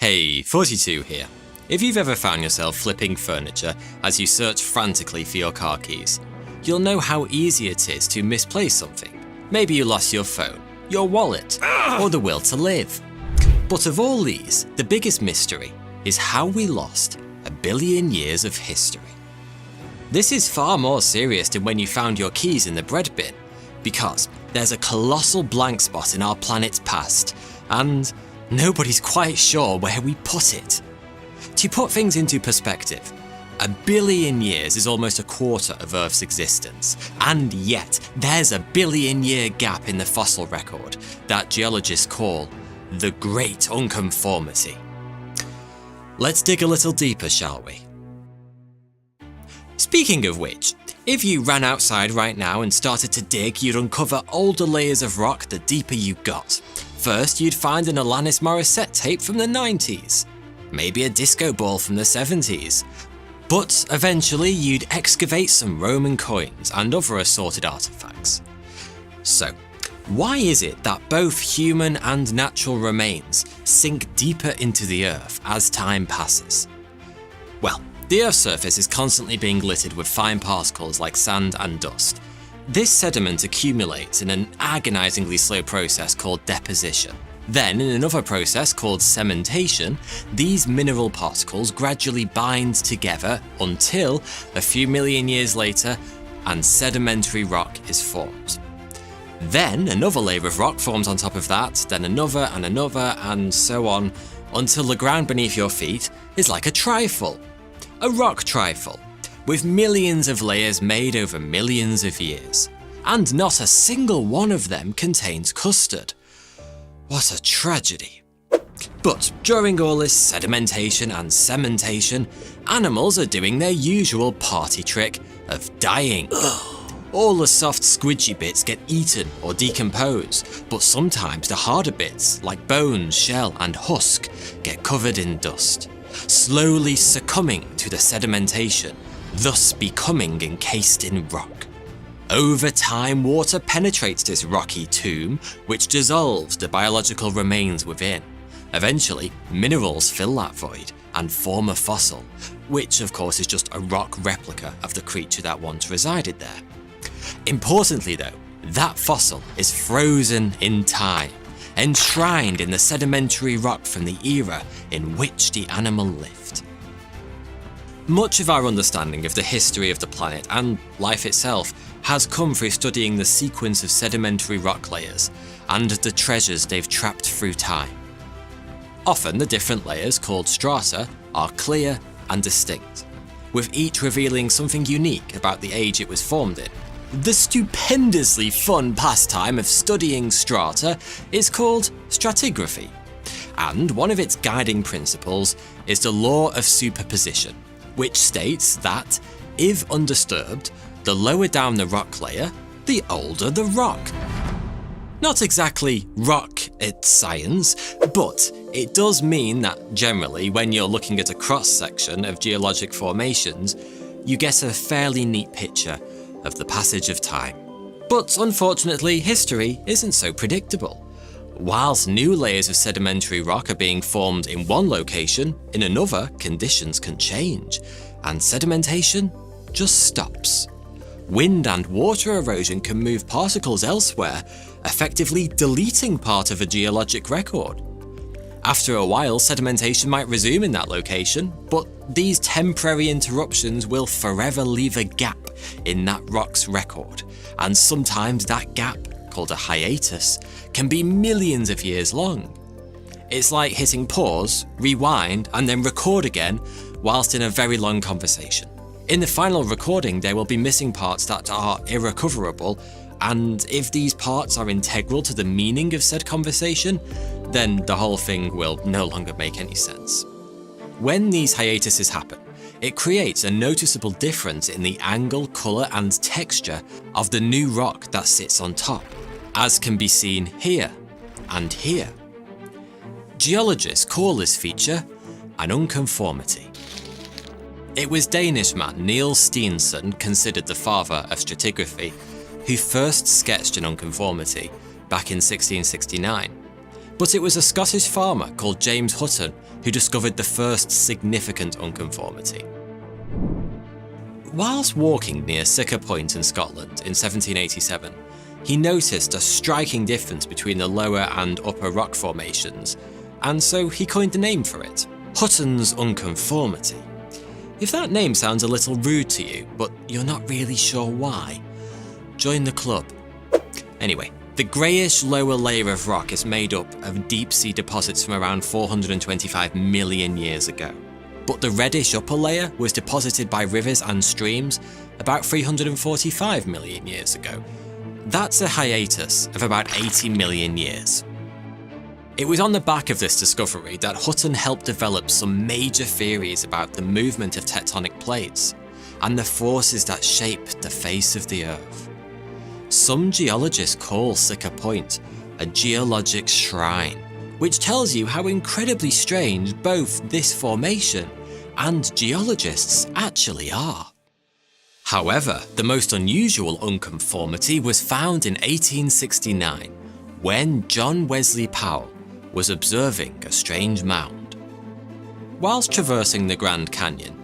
Hey, 42 here. If you've ever found yourself flipping furniture as you search frantically for your car keys, you'll know how easy it is to misplace something. Maybe you lost your phone, your wallet, or the will to live. But of all these, the biggest mystery is how we lost 1 billion years of history. This is far more serious than when you found your keys in the bread bin, because there's a colossal blank spot in our planet's past, and nobody's quite sure where we put it. To put things into perspective, 1 billion years is almost a quarter of Earth's existence, and yet there's a 1 billion year gap in the fossil record that geologists call the Great Unconformity. Let's dig a little deeper, shall we? Speaking of which, if you ran outside right now and started to dig, you'd uncover older layers of rock the deeper you got. First, you'd find an Alanis Morissette tape from the 90s, maybe a disco ball from the 70s. But eventually, you'd excavate some Roman coins and other assorted artifacts. So, why is it that both human and natural remains sink deeper into the Earth as time passes? Well, the Earth's surface is constantly being littered with fine particles like sand and dust. This sediment accumulates in an agonizingly slow process called deposition. Then, in another process called cementation, these mineral particles gradually bind together until, a few million years later, and sedimentary rock is formed. Then, another layer of rock forms on top of that, then another, and so on, until the ground beneath your feet is like a trifle. A rock trifle, with millions of layers made over millions of years. And not a single one of them contains custard. What a tragedy. But during all this sedimentation and cementation, animals are doing their usual party trick of dying. All the soft squidgy bits get eaten or decompose, but sometimes the harder bits, like bones, shell and husk, get covered in dust, slowly succumbing to the sedimentation, thus becoming encased in rock. Over time, water penetrates this rocky tomb, which dissolves the biological remains within. Eventually, minerals fill that void and form a fossil, which of course is just a rock replica of the creature that once resided there. Importantly though, that fossil is frozen in time, enshrined in the sedimentary rock from the era in which the animal lived. Much of our understanding of the history of the planet and life itself has come through studying the sequence of sedimentary rock layers and the treasures they've trapped through time. Often the different layers, called strata, are clear and distinct, with each revealing something unique about the age it was formed in. The stupendously fun pastime of studying strata is called stratigraphy, and one of its guiding principles is the law of superposition, which states that, if undisturbed, the lower down the rock layer, the older the rock. Not exactly rocket science, but it does mean that generally when you're looking at a cross-section of geologic formations, you get a fairly neat picture of the passage of time. But unfortunately, history isn't so predictable. Whilst new layers of sedimentary rock are being formed in one location, in another, conditions can change, and sedimentation just stops. Wind and water erosion can move particles elsewhere, effectively deleting part of a geologic record. After a while, sedimentation might resume in that location, but these temporary interruptions will forever leave a gap in that rock's record, and sometimes that gap, called a hiatus, can be millions of years long. It's like hitting pause, rewind, and then record again whilst in a very long conversation. In the final recording, there will be missing parts that are irrecoverable, and if these parts are integral to the meaning of said conversation, then the whole thing will no longer make any sense. When these hiatuses happen, it creates a noticeable difference in the angle, colour and texture of the new rock that sits on top, as can be seen here and here. Geologists call this feature an unconformity. It was Danish man Niels Steensen, considered the father of stratigraphy, who first sketched an unconformity back in 1669. But it was a Scottish farmer called James Hutton who discovered the first significant unconformity. Whilst walking near Sicker Point in Scotland in 1787, he noticed a striking difference between the lower and upper rock formations, and so he coined a name for it: Hutton's Unconformity. If that name sounds a little rude to you, but you're not really sure why, join the club. Anyway, the greyish lower layer of rock is made up of deep-sea deposits from around 425 million years ago. But the reddish upper layer was deposited by rivers and streams about 345 million years ago. That's a hiatus of about 80 million years. It was on the back of this discovery that Hutton helped develop some major theories about the movement of tectonic plates and the forces that shape the face of the Earth. Some geologists call Sicker Point a geologic shrine, which tells you how incredibly strange both this formation and geologists actually are. However, the most unusual unconformity was found in 1869, when John Wesley Powell was observing a strange mound. Whilst traversing the Grand Canyon,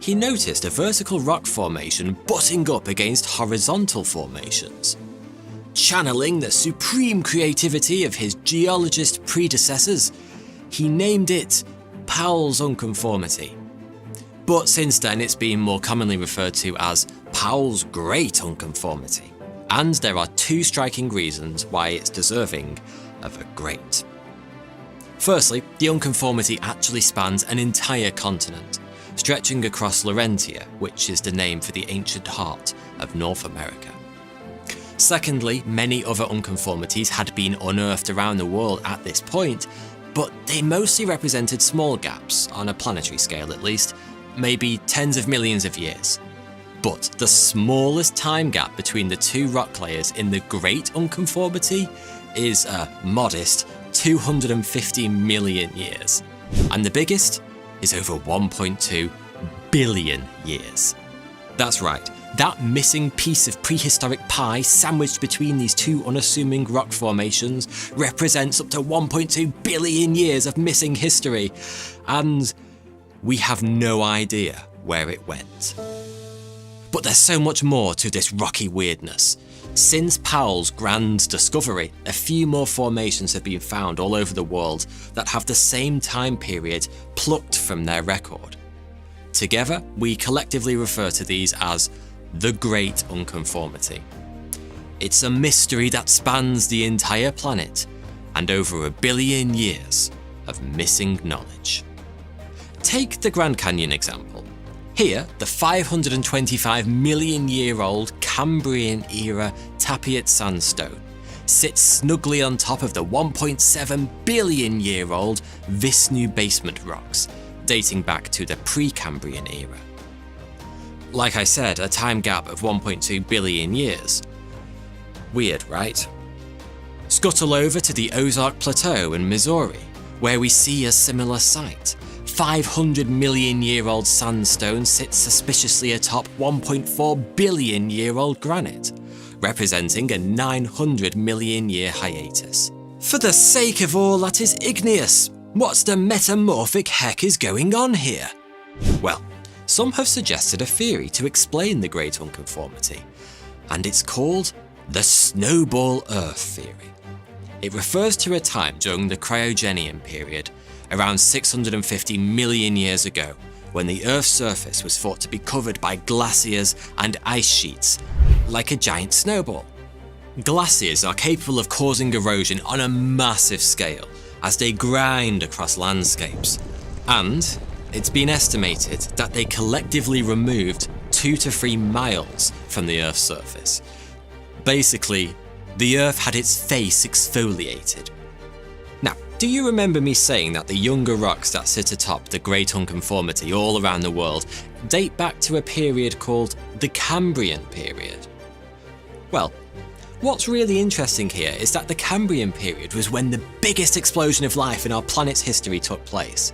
he noticed a vertical rock formation butting up against horizontal formations. Channeling the supreme creativity of his geologist predecessors, he named it Powell's Unconformity. But since then it's been more commonly referred to as Powell's Great Unconformity, and there are two striking reasons why it's deserving of a great. Firstly, the unconformity actually spans an entire continent, stretching across Laurentia, which is the name for the ancient heart of North America. Secondly, many other unconformities had been unearthed around the world at this point, but they mostly represented small gaps, on a planetary scale at least, maybe tens of millions of years. But the smallest time gap between the two rock layers in the Great Unconformity is a modest 250 million years, and the biggest is over 1.2 billion years. That's right, that missing piece of prehistoric pie sandwiched between these two unassuming rock formations represents up to 1.2 billion years of missing history, and we have no idea where it went. But there's so much more to this rocky weirdness. Since Powell's grand discovery, a few more formations have been found all over the world that have the same time period plucked from their record. Together, we collectively refer to these as the Great Unconformity. It's a mystery that spans the entire planet and over 1 billion years of missing knowledge. Take the Grand Canyon example. Here, the 525 million year old Cambrian era Tapiat sandstone sits snugly on top of the 1.7 billion year old Vishnu basement rocks, dating back to the Precambrian era. Like I said, a time gap of 1.2 billion years. Weird, right? Scuttle over to the Ozark Plateau in Missouri, where we see a similar sight. 500 million year old sandstone sits suspiciously atop 1.4 billion year old granite, representing a 900 million year hiatus. For the sake of all that is igneous, what's the metamorphic heck is going on here? Well, some have suggested a theory to explain the Great Unconformity, and it's called the Snowball Earth theory. It refers to a time during the Cryogenian period, around 650 million years ago, when the Earth's surface was thought to be covered by glaciers and ice sheets, like a giant snowball. Glaciers are capable of causing erosion on a massive scale as they grind across landscapes, and it's been estimated that they collectively removed 2 to 3 miles from the Earth's surface. Basically, the Earth had its face exfoliated. Now, do you remember me saying that the younger rocks that sit atop the Great Unconformity all around the world date back to a period called the Cambrian period? Well, what's really interesting here is that the Cambrian period was when the biggest explosion of life in our planet's history took place.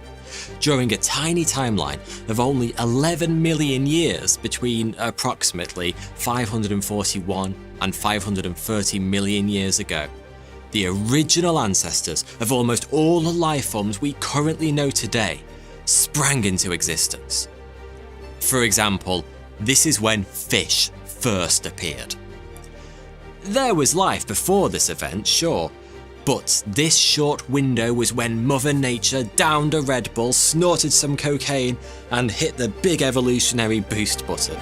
During a tiny timeline of only 11 million years between approximately 541 and 530 million years ago. the original ancestors of almost all the life forms we currently know today, sprang into existence. For example, this is when fish first appeared. There was life before this event, sure, but this short window was when Mother Nature downed a Red Bull, snorted some cocaine, and hit the big evolutionary boost button.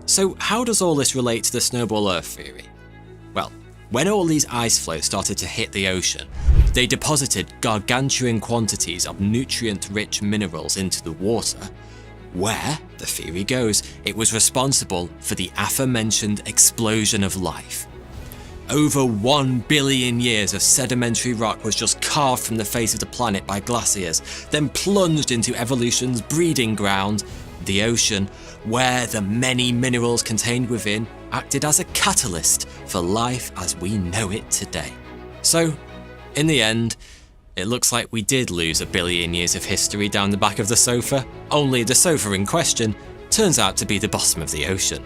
So how does all this relate to the Snowball Earth theory? Well, when all these ice floes started to hit the ocean, they deposited gargantuan quantities of nutrient-rich minerals into the water, where, the theory goes, it was responsible for the aforementioned explosion of life. Over 1 billion years of sedimentary rock was just carved from the face of the planet by glaciers, then plunged into evolution's breeding ground, the ocean, where the many minerals contained within acted as a catalyst for life as we know it today. So, in the end, it looks like we did lose 1 billion years of history down the back of the sofa, only the sofa in question turns out to be the bottom of the ocean.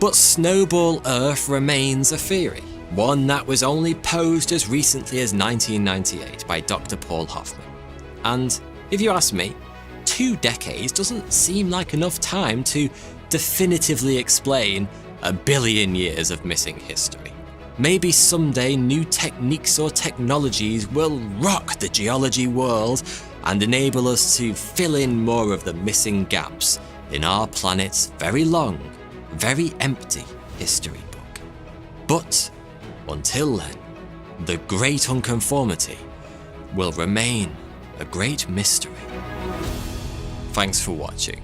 But Snowball Earth remains a theory, one that was only posed as recently as 1998 by Dr. Paul Hoffman. And if you ask me, 2 decades doesn't seem like enough time to definitively explain 1 billion years of missing history. Maybe someday new techniques or technologies will rock the geology world and enable us to fill in more of the missing gaps in our planet's very long, very empty history book. But until then, the great unconformity will remain a great mystery. Thanks for watching.